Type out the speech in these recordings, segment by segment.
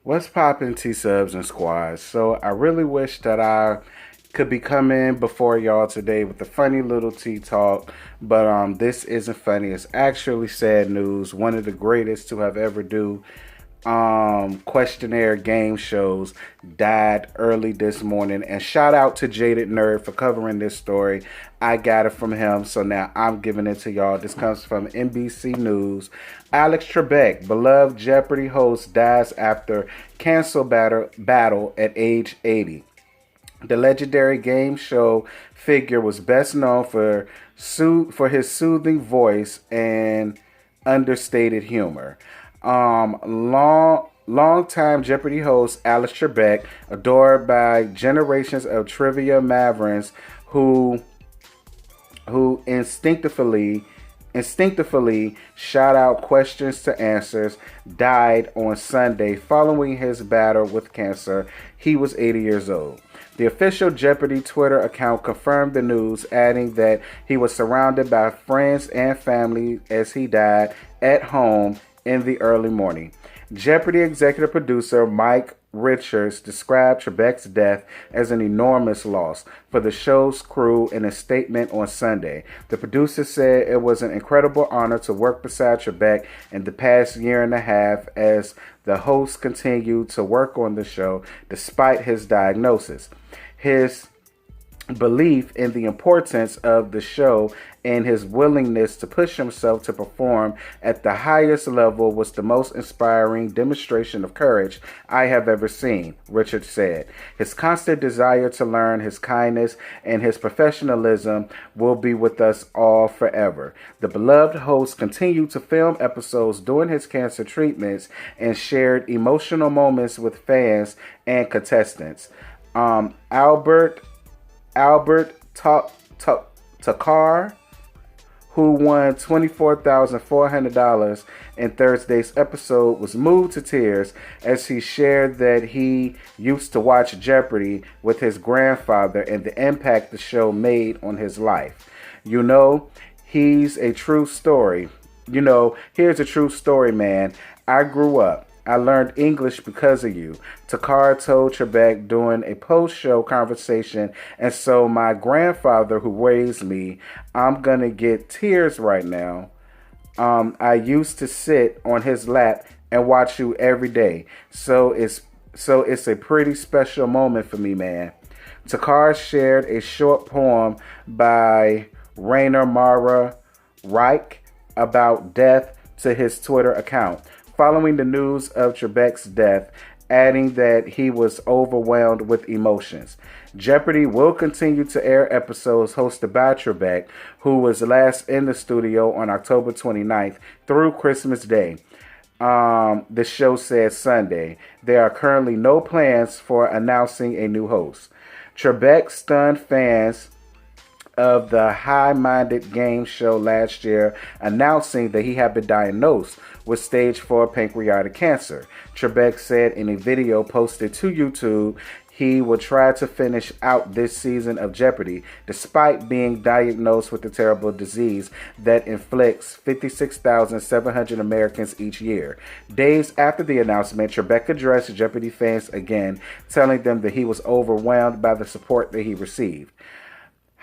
What's poppin', T-subs and squads? So I really wish that I could be coming before y'all today with a funny little tea talk, but this isn't funny. It's actually sad news. One of the greatest to have ever do questionnaire game shows died early this morning. And shout out to Jaded Nerd for covering this story. I got it from him, so now I'm giving it to y'all. This comes from NBC News. Alex Trebek, beloved Jeopardy host, dies after cancer battle at age 80. The legendary game show figure was best known for his soothing voice and understated humor. Long-time Jeopardy host Alex Trebek, adored by generations of trivia mavericks who instinctively shout out questions to answers, died on Sunday following his battle with cancer. He was 80 years old. The official Jeopardy Twitter account confirmed the news, adding that he was surrounded by friends and family as he died at home in the early morning. Jeopardy executive producer Mike Richards described Trebek's death as an enormous loss for the show's crew in a statement on Sunday. The producer said it was an incredible honor to work beside Trebek in the past year and a half as the host continued to work on the show despite his diagnosis. His belief in the importance of the show and his willingness to push himself to perform at the highest level was the most inspiring demonstration of courage I have ever seen, Richard said. His constant desire to learn, his kindness, and his professionalism will be with us all forever. The beloved host continued to film episodes during his cancer treatments and shared emotional moments with fans and contestants. Albert Takar, who won $24,400 in Thursday's episode, was moved to tears as he shared that he used to watch Jeopardy with his grandfather and the impact the show made on his life. Here's a true story, man. I grew up. I learned English because of you, Takar told Trebek during a post-show conversation, and so my grandfather who raised me, I'm gonna get tears right now. I used to sit on his lap and watch you every day, so it's a pretty special moment for me, man. Takar shared a short poem by Rainer Mara Reich about death to his Twitter account following the news of Trebek's death, adding that he was overwhelmed with emotions. Jeopardy will continue to air episodes hosted by Trebek, who was last in the studio on October 29th through Christmas Day. The show said Sunday. There are currently no plans for announcing a new host. Trebek stunned fans of the high-minded game show last year, announcing that he had been diagnosed with stage 4 pancreatic cancer. Trebek said in a video posted to YouTube he will try to finish out this season of Jeopardy despite being diagnosed with the terrible disease that inflicts 56,700 Americans each year. Days after the announcement, Trebek addressed Jeopardy fans again, telling them that he was overwhelmed by the support that he received.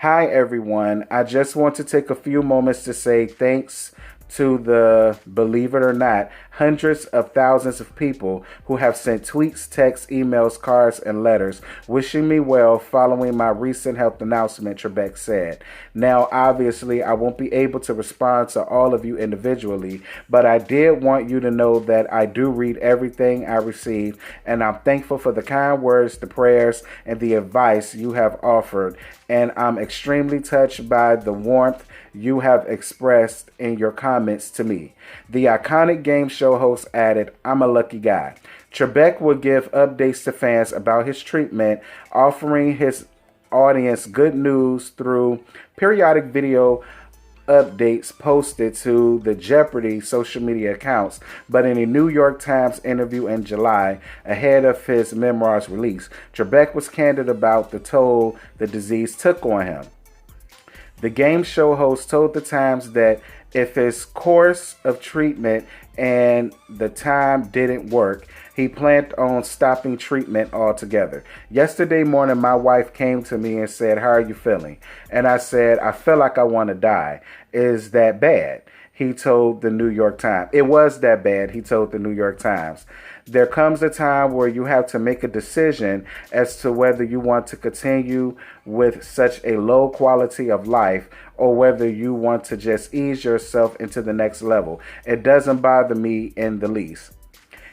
Hi everyone, I just want to take a few moments to say thanks to the, believe it or not, hundreds of thousands of people who have sent tweets, texts, emails, cards, and letters wishing me well following my recent health announcement, Trebek said. Now, obviously, I won't be able to respond to all of you individually, but I did want you to know that I do read everything I receive, and I'm thankful for the kind words, the prayers, and the advice you have offered, and I'm extremely touched by the warmth you have expressed in your comments to me. The iconic game show host added, I'm a lucky guy. Trebek will give updates to fans about his treatment, offering his audience good news through periodic video updates posted to the Jeopardy social media accounts. But in a New York Times interview in July, ahead of his memoir's release, Trebek was candid about the toll the disease took on him. The game show host told the Times that if his course of treatment and the time didn't work, he planned on stopping treatment altogether. Yesterday morning, my wife came to me and said, "How are you feeling?" And I said, "I feel like I want to die. Is that bad?" He told the New York Times. It was that bad, he told the New York Times. There comes a time where you have to make a decision as to whether you want to continue with such a low quality of life or whether you want to just ease yourself into the next level. It doesn't bother me in the least.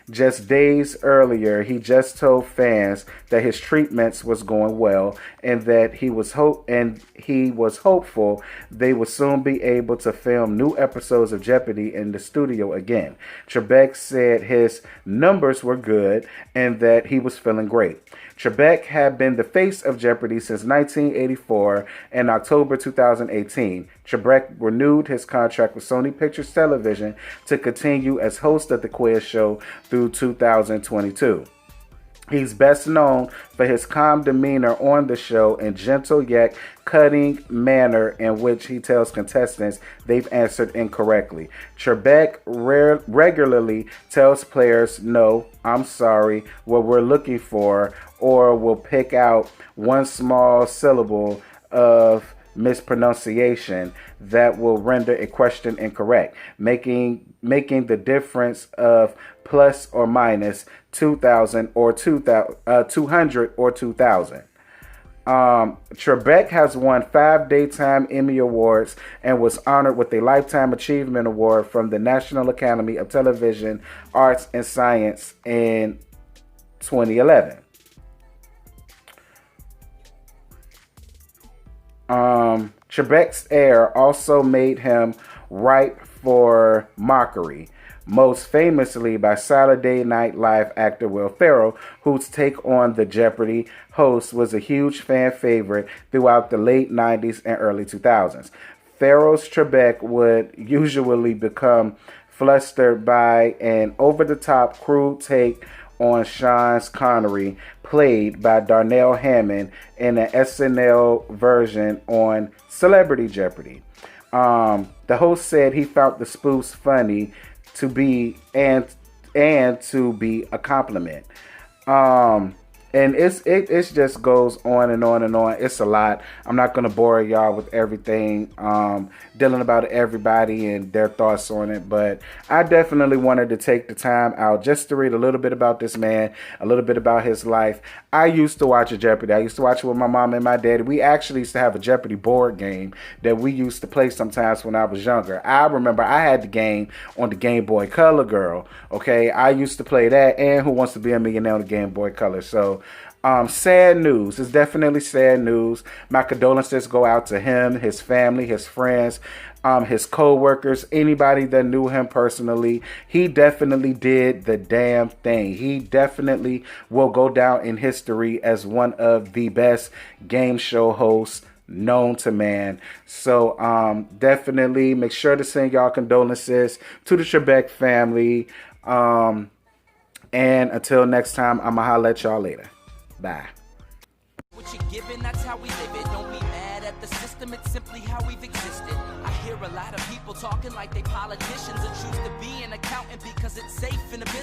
Just days earlier, he just told fans that his treatments was going well and that he was hopeful they would soon be able to film new episodes of Jeopardy in the studio again. Trebek said his numbers were good and that he was feeling great. Trebek had been the face of Jeopardy since 1984 and October 2018. Trebek renewed his contract with Sony Pictures Television to continue as host of the quiz show through 2022. He's best known for his calm demeanor on the show and gentle yet cutting manner in which he tells contestants they've answered incorrectly. Trebek regularly tells players, "No, I'm sorry, what we're looking for," or will pick out one small syllable of mispronunciation that will render a question incorrect, making the difference of plus or minus 2,000 or 200 or 2,000. Trebek has won 5 Daytime Emmy Awards and was honored with a Lifetime Achievement Award from the National Academy of Television Arts and Science in 2011. Trebek's air also made him ripe for mockery, most famously by Saturday Night Live actor Will Ferrell, whose take on the Jeopardy host was a huge fan favorite throughout the late 90s and early 2000s. Ferrell's Trebek would usually become flustered by an over-the-top crude take on Sean Connery, played by Darnell Hammond in an SNL version on Celebrity Jeopardy. The host said he found the spoofs funny to be and to be a compliment. And it just goes on and on and on. It's a lot. I'm not going to bore y'all with everything, dealing about everybody and their thoughts on it. But I definitely wanted to take the time out just to read a little bit about this man, a little bit about his life. I used to watch a Jeopardy. I used to watch it with my mom and my dad. We actually used to have a Jeopardy board game that we used to play sometimes when I was younger. I remember I had the game on the Game Boy Color, girl. Okay, I used to play that and Who Wants to Be a Millionaire on the Game Boy Color. So, sad news. It's definitely sad news. My condolences go out to him, his family, his friends, his co-workers, anybody that knew him personally. He definitely did the damn thing. He definitely will go down in history as one of the best game show hosts known to man. So definitely make sure to send y'all condolences to the Trebek family. And until next time, I'ma holler at y'all later. Bye. What you're given, that's how we live it. Don't be mad at the system, it's simply how we've existed. I hear a lot of people talking like they politicians and choose to be an accountant because it's safe in the business.